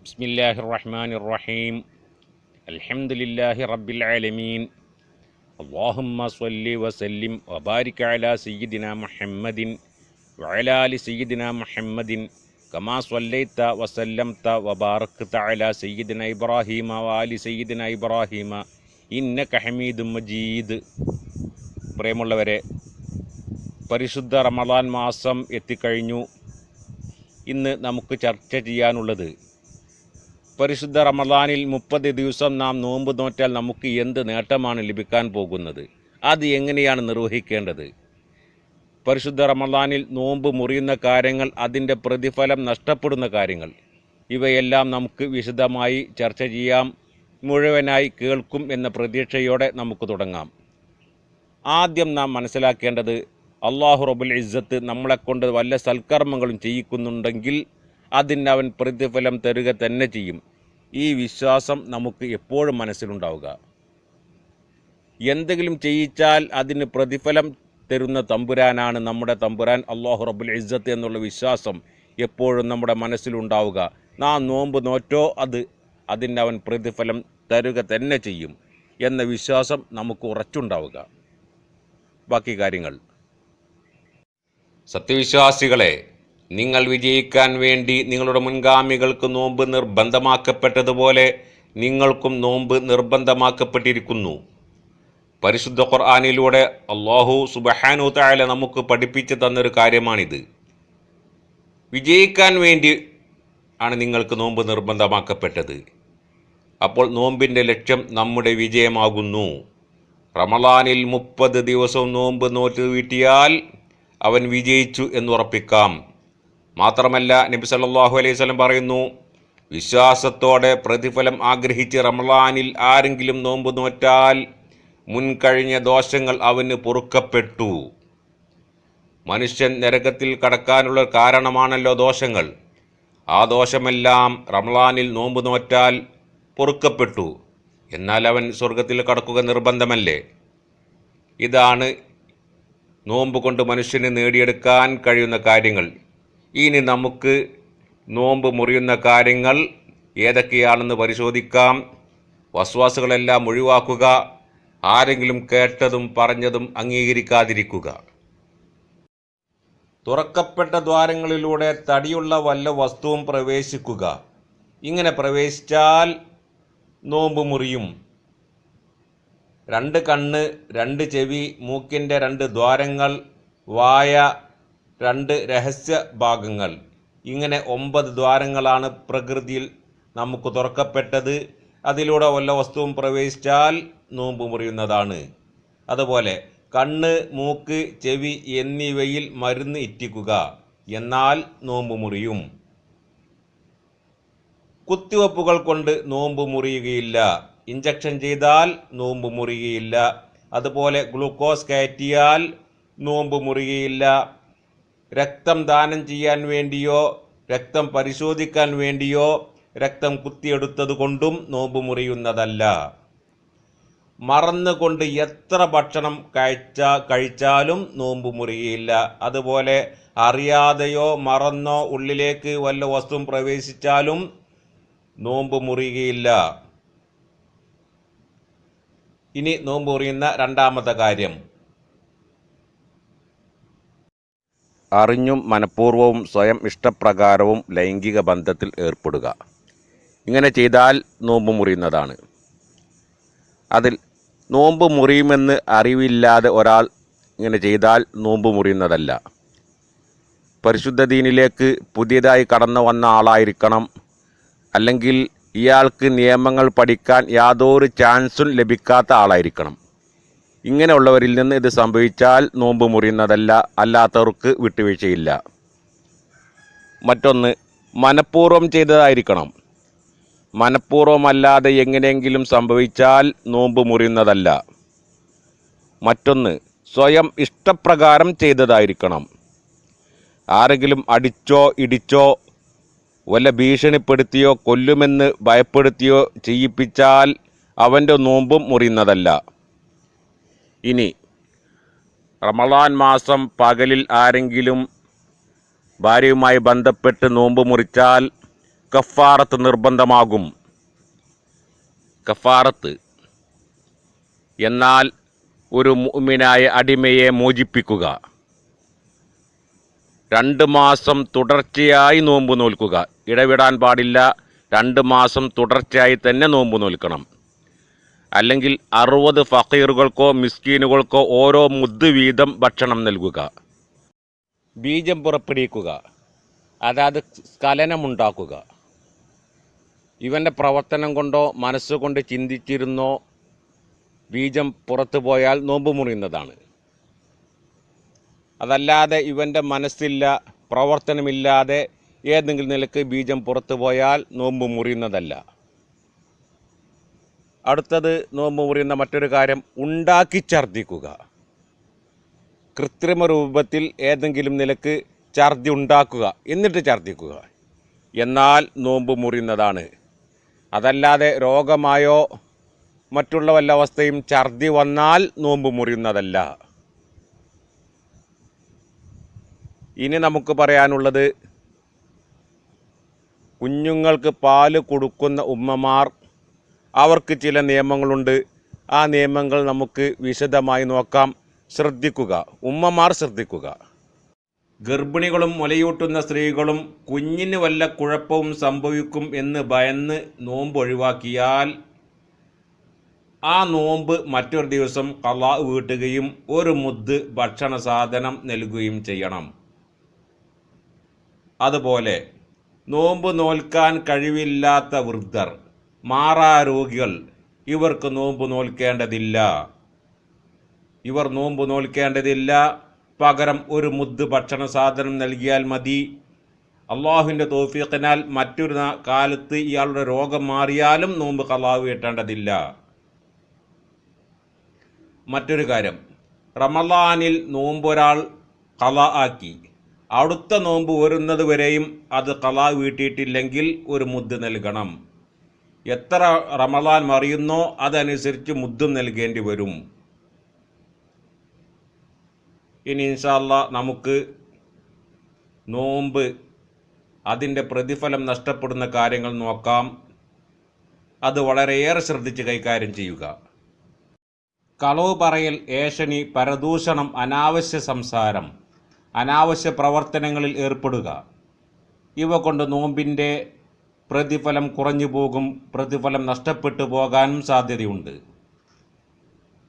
ബിസ്മില്ലാഹിർ റഹ്മാനിർ റഹീം. അൽഹംദുലില്ലാഹി റബ്ബിൽ ആലമീൻ. അല്ലാഹുമ്മ സ്വല്ലി വസല്ലിം വബാരിക് അലാ സയ്യിദിനാ മുഹമ്മദിൻ വഅലാ ആലി സയ്യിദിനാ മുഹമ്മദിൻ കമാ സ്വല്ലൈത വസല്ലംത വബാറക്ത അലാ സയ്യിദിനാ ഇബ്രാഹീമ വആലി സയ്യിദിനാ ഇബ്രാഹീമ ഇന്നക ഹമീദും മജീദ്. പ്രിയമുള്ളവരെ, പരിശുദ്ധ റമളാൻ മാസം എത്തിക്കഴിഞ്ഞു. ഇന്ന് നമുക്ക് ചർച്ച ചെയ്യാനുള്ളത്, പരിശുദ്ധ റമളാനിൽ 30 ദിവസം നാം നോമ്പ് നോറ്റാൽ നമുക്ക് എന്ത് നേട്ടമാണ് ലഭിക്കാൻ പോകുന്നത്, അത് എങ്ങനെയാണ് നിർവഹിക്കേണ്ടത്, പരിശുദ്ധ റമളാനിൽ നോമ്പ് മുറിയുന്ന കാര്യങ്ങൾ, അതിൻ്റെ പ്രതിഫലം നഷ്ടപ്പെടുന്ന കാര്യങ്ങൾ, ഇവയെല്ലാം നമുക്ക് വിശദമായി ചർച്ച ചെയ്യാം. മുഴുവനായി കേൾക്കും എന്ന പ്രതീക്ഷയോടെ നമുക്ക് തുടങ്ങാം. ആദ്യം നാം മനസ്സിലാക്കേണ്ടത്, അല്ലാഹു റബ്ബുൽ ഇസ്സത്ത് നമ്മളെക്കൊണ്ട് വല്ല സൽക്കർമ്മങ്ങളും ചെയ്യിക്കുന്നുണ്ടെങ്കിൽ അതിന് അവൻ പ്രതിഫലം തരുക തന്നെ ചെയ്യും. ഈ വിശ്വാസം നമുക്ക് എപ്പോഴും മനസ്സിലുണ്ടാവുക. എന്തെങ്കിലും ചെയ്യിച്ചാൽ അതിന് പ്രതിഫലം തരുന്ന തമ്പുരാനാണ് നമ്മുടെ തമ്പുരാൻ അല്ലാഹു റബ്ബുൽ ഇസ്സത്ത് എന്നുള്ള വിശ്വാസം എപ്പോഴും നമ്മുടെ മനസ്സിലുണ്ടാവുക. നാം നോമ്പ് നോറ്റോ അതിന് അവൻ പ്രതിഫലം തരുക തന്നെ ചെയ്യും എന്ന വിശ്വാസം നമുക്ക് ഉറച്ചുണ്ടാവുക. ബാക്കി കാര്യങ്ങൾ, സത്യവിശ്വാസികളെ, നിങ്ങൾ വിജയിക്കാൻ വേണ്ടി നിങ്ങളുടെ മുൻഗാമികൾക്ക് നോമ്പ് നിർബന്ധമാക്കപ്പെട്ടതുപോലെ നിങ്ങൾക്കും നോമ്പ് നിർബന്ധമാക്കപ്പെട്ടിരിക്കുന്നു. പരിശുദ്ധ ഖുർആനിലൂടെ അല്ലാഹു സുബ്ഹാനഹു തആല നമുക്ക് പഠിപ്പിച്ചു തന്നൊരു കാര്യമാണിത്. വിജയിക്കാൻ വേണ്ടി ആണ് നിങ്ങൾക്ക് നോമ്പ് നിർബന്ധമാക്കപ്പെട്ടത്. അപ്പോൾ നോമ്പിൻ്റെ ലക്ഷ്യം നമ്മുടെ വിജയമാകുന്നു. റമളാനിൽ 30 ദിവസവും നോമ്പ് നോറ്റ് വീട്ടിയാൽ അവൻ വിജയിച്ചു എന്നുറപ്പിക്കാം. മാത്രമല്ല, നബി സല്ലല്ലാഹു അലൈഹി വസല്ലം പറയുന്നു, വിശ്വാസത്തോടെ പ്രതിഫലം ആഗ്രഹിച്ച് റമളാനിൽ ആരെങ്കിലും നോമ്പ് നോറ്റാൽ മുൻകഴിഞ്ഞ ദോഷങ്ങൾ അവന് പൊറുക്കപ്പെട്ടു. മനുഷ്യൻ നരകത്തിൽ കടക്കാനുള്ള കാരണമാണല്ലോ ദോഷങ്ങൾ. ആ ദോഷമെല്ലാം റമളാനിൽ നോമ്പ് നോറ്റാൽ പൊറുക്കപ്പെട്ടു. എന്നാൽ അവൻ സ്വർഗത്തിൽ കടക്കുക നിർബന്ധമല്ലേ? ഇതാണ് നോമ്പ് കൊണ്ട് മനുഷ്യന് നേടിയെടുക്കാൻ കഴിയുന്ന കാര്യങ്ങൾ. ഇനി നമുക്ക് നോമ്പ് മുറിയുന്ന കാര്യങ്ങൾ ഏതൊക്കെയാണെന്ന് പരിശോധിക്കാം. വസ്വാസുകളെല്ലാം ഒഴിവാക്കുക. ആരെങ്കിലും കേട്ടതും പറഞ്ഞതും അംഗീകരിക്കാതിരിക്കുക. തുറക്കപ്പെട്ട ദ്വാരങ്ങളിലൂടെ തടിയുള്ള വല്ല വസ്തുവും പ്രവേശിക്കുക. ഇങ്ങനെ പ്രവേശിച്ചാൽ നോമ്പ് മുറിയും. 2 കണ്ണ്, 2 ചെവി, മൂക്കിൻ്റെ 2 ദ്വാരങ്ങൾ, വായ, 2 രഹസ്യ ഭാഗങ്ങൾ, ഇങ്ങനെ 9 ദ്വാരങ്ങളാണ് പ്രകൃതിയിൽ നമുക്ക് തുറക്കപ്പെട്ടത്. അതിലൂടെ വല്ല വസ്തുവും പ്രവേശിച്ചാൽ നോമ്പ് മുറിയുന്നതാണ്. അതുപോലെ കണ്ണ്, മൂക്ക്, ചെവി എന്നിവയിൽ മരുന്ന് ഇറ്റിക്കുക, എന്നാൽ നോമ്പ് മുറിയും. കുത്തിവെപ്പുകൾ കൊണ്ട് നോമ്പ് മുറിയുകയില്ല. ഇഞ്ചക്ഷൻ ചെയ്താൽ നോമ്പ് മുറിയുകയില്ല. അതുപോലെ ഗ്ലൂക്കോസ് കയറ്റിയാൽ നോമ്പ് മുറിയുകയില്ല. രക്തം ദാനം ചെയ്യാൻ വേണ്ടിയോ രക്തം പരിശോധിക്കാൻ വേണ്ടിയോ രക്തം കുത്തിയെടുത്തത് കൊണ്ടും നോമ്പ് മുറിയുന്നതല്ല. മറന്നുകൊണ്ട് എത്ര ഭക്ഷണം കഴിച്ചാലും നോമ്പ് മുറിയുകയില്ല. അതുപോലെ അറിയാതെയോ മറന്നോ ഉള്ളിലേക്ക് വല്ല വസ്തുവും പ്രവേശിച്ചാലും നോമ്പ് മുറിയുകയില്ല. ഇനി നോമ്പ് മുറിയുന്ന രണ്ടാമത്തെ കാര്യം, അറിഞ്ഞും മനഃപൂർവ്വവും സ്വയം ഇഷ്ടപ്രകാരവും ലൈംഗിക ബന്ധത്തിൽ ഏർപ്പെടുക. ഇങ്ങനെ ചെയ്താൽ നോമ്പ് മുറിയുന്നതാണ്. അതിൽ നോമ്പ് മുറിയുമെന്ന് അറിവില്ലാതെ ഒരാൾ ഇങ്ങനെ ചെയ്താൽ നോമ്പ് മുറിയുന്നതല്ല. പരിശുദ്ധ ദീനിലേക്ക് പുതിയതായി കടന്നു വന്ന ആളായിരിക്കണം. അല്ലെങ്കിൽ ഇയാൾക്ക് നിയമങ്ങൾ പഠിക്കാൻ യാതൊരു ചാൻസും ലഭിക്കാത്ത ആളായിരിക്കണം. ഇങ്ങനെയുള്ളവരിൽ നിന്ന് ഇത് സംഭവിച്ചാൽ നോമ്പ് മുറിയുന്നതല്ല. അല്ലാത്തവർക്ക് വിട്ടുവീഴ്ചയില്ല. മറ്റൊന്ന്, മനഃപൂർവ്വം ചെയ്തതായിരിക്കണം. മനഃപൂർവ്വമല്ലാതെ എങ്ങനെയെങ്കിലും സംഭവിച്ചാൽ നോമ്പ് മുറിയുന്നതല്ല. മറ്റൊന്ന്, സ്വയം ഇഷ്ടപ്രകാരം ചെയ്തതായിരിക്കണം. ആരെങ്കിലും അടിച്ചോ ഇടിച്ചോ വല്ല ഭീഷണിപ്പെടുത്തിയോ കൊല്ലുമെന്ന് ഭയപ്പെടുത്തിയോ ചെയ്യിപ്പിച്ചാൽ അവൻ്റെ നോമ്പും മുറിയുന്നതല്ല. ഇനി റമളാൻ മാസം പകലിൽ ആരെങ്കിലും ഭാര്യയുമായി ബന്ധപ്പെട്ട് നോമ്പ് മുറിച്ചാൽ കഫാറത്ത് നിർബന്ധമാകും. കഫാറത്ത് എന്നാൽ ഒരു മുഅ്മിനായ അടിമയെ മോചിപ്പിക്കുക. 2 മാസം തുടർച്ചയായി നോമ്പ് നോൽക്കുക. ഇടവിടാൻ പാടില്ല. 2 മാസം തുടർച്ചയായി തന്നെ നോമ്പ് നോൽക്കണം. അല്ലെങ്കിൽ 60 ഫഖീറുകൾക്കോ മിസ്കീനുകൾക്കോ ഓരോ മുദ്ദ് വീതം ഭക്ഷണം നൽകുക. ബീജം പുറപ്പെടുവിക്കുക, അതായത് സ്ഖലനമുണ്ടാക്കുക. ഇവൻ്റെ പ്രവർത്തനം കൊണ്ടോ മനസ്സുകൊണ്ട് ചിന്തിച്ചിരുന്നോ ബീജം പുറത്തു പോയാൽ നോമ്പ് മുറിയുന്നതാണ്. അതല്ലാതെ ഇവൻ്റെ മനസ്സില്ല, പ്രവർത്തനമില്ലാതെ ഏതെങ്കിലും നിലക്ക് ബീജം പുറത്തു പോയാൽ നോമ്പ് മുറിയുന്നതല്ല. അടുത്തത് നോമ്പ് മുറിയുന്ന മറ്റൊരു കാര്യം, ഉണ്ടാക്കി ഛർദ്ദിക്കുക. കൃത്രിമ രൂപത്തിൽ ഏതെങ്കിലും നിലക്ക് ഛർദ്ദി ഉണ്ടാക്കുക, എന്നിട്ട് ഛർദ്ദിക്കുക, എന്നാൽ നോമ്പ് മുറിയുന്നതാണ്. അതല്ലാതെ രോഗമായോ മറ്റുള്ള വല്ല അവസ്ഥയും ഛർദ്ദി വന്നാൽ നോമ്പ് മുറിയുന്നതല്ല. ഇനി നമുക്ക് പറയാനുള്ളത്, കുഞ്ഞുങ്ങൾക്ക് പാല് കൊടുക്കുന്ന ഉമ്മമാർ, അവർക്ക് ചില നിയമങ്ങളുണ്ട്. ആ നിയമങ്ങൾ നമുക്ക് വിശദമായി നോക്കാം. ശ്രദ്ധിക്കുക, ഉമ്മമാർ ശ്രദ്ധിക്കുക. ഗർഭിണികളും മുലയൂട്ടുന്ന സ്ത്രീകളും കുഞ്ഞിന് വല്ല കുഴപ്പവും സംഭവിക്കും എന്ന് ഭയന്ന് നോമ്പ് ഒഴിവാക്കിയാൽ ആ നോമ്പ് മറ്റൊരു ദിവസം ഖളാ വീട്ടുകയും ഒരു മുദ്ദ് ഭക്ഷണ സാധനം നൽകുകയും ചെയ്യണം. അതുപോലെ നോമ്പ് നോൽക്കാൻ കഴിവില്ലാത്ത വൃദ്ധർ, മാറാരോഗികൾ, ഇവർക്ക് നോമ്പ് നോൽക്കേണ്ടതില്ല. ഇവർ നോമ്പ് നോൽക്കേണ്ടതില്ല. പകരം ഒരു മുദ്ദ് ഭക്ഷണ സാധനം നൽകിയാൽ മതി. അള്ളാഹുവിൻ്റെ തൗഫീഖിനാൽ മറ്റൊരു കാലത്ത് ഇയാളുടെ രോഗം മാറിയാലും നോമ്പ് ഖളാ വീട്ടേണ്ടതില്ല. മറ്റൊരു കാര്യം, റമളാനിൽ നോമ്പ് ഒരാൾ ഖളാ ആക്കി, അടുത്ത നോമ്പ് വരുന്നത് വരെയും അത് ഖളാ വീട്ടിയിട്ടില്ലെങ്കിൽ ഒരു മുദ്ദ് നൽകണം. എത്ര റമളാൻ മറിയുന്നോ അതനുസരിച്ച് മുദ്ദും നൽകേണ്ടി വരും. ഇനി ഇൻഷാ അല്ലാഹ് നമുക്ക് നോമ്പ് അതിൻ്റെ പ്രതിഫലം നഷ്ടപ്പെടുന്ന കാര്യങ്ങൾ നോക്കാം. അത് വളരെയേറെ ശ്രദ്ധിച്ച് കൈകാര്യം ചെയ്യുക. കളവ് പറയൽ, ഏഷണി, പരദൂഷണം, അനാവശ്യ സംസാരം, അനാവശ്യ പ്രവർത്തനങ്ങളിൽ ഏർപ്പെടുക, ഇവ കൊണ്ട് നോമ്പിൻ്റെ പ്രതിഫലം കുറഞ്ഞു പോകും. പ്രതിഫലം നഷ്ടപ്പെട്ടു പോകാനും സാധ്യതയുണ്ട്.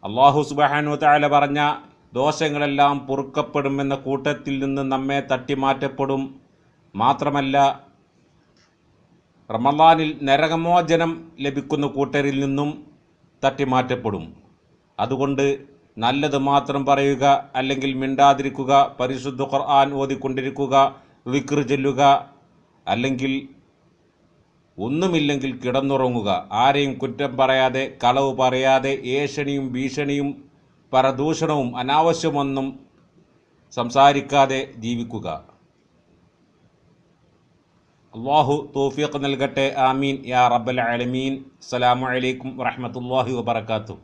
അല്ലാഹു സുബ്ഹാനഹു വ തആല പറഞ്ഞ ദോഷങ്ങളെല്ലാം പൊറുക്കപ്പെടുമെന്ന കൂട്ടത്തിൽ നിന്ന് നമ്മെ തട്ടിമാറ്റപ്പെടും. മാത്രമല്ല, റമളാനിൽ നരകമോചനം ലഭിക്കുന്ന കൂട്ടരിൽ നിന്നും തട്ടിമാറ്റപ്പെടും. അതുകൊണ്ട് നല്ലത് മാത്രം പറയുക, അല്ലെങ്കിൽ മിണ്ടാതിരിക്കുക, പരിശുദ്ധ ഖുർആൻ ഓതിക്കൊണ്ടിരിക്കുക, ദിക്ർ ചൊല്ലുക, അല്ലെങ്കിൽ ഒന്നുമില്ലെങ്കിൽ കിടന്നുറങ്ങുക. ആരെയും കുറ്റം പറയാതെ, കളവ് പറയാതെ, ഏഷണിയും ഭീഷണിയും പരദൂഷണവും അനാവശ്യമൊന്നും സംസാരിക്കാതെ ജീവിക്കുക. അല്ലാഹു തൗഫീഖ് നൽകട്ടെ. ആമീൻ യാ റബ്ബൽ ആലമീൻ. അസ്സലാമു അലൈക്കും വറഹ്മത്തുള്ളാഹി വബറകാതുഹു.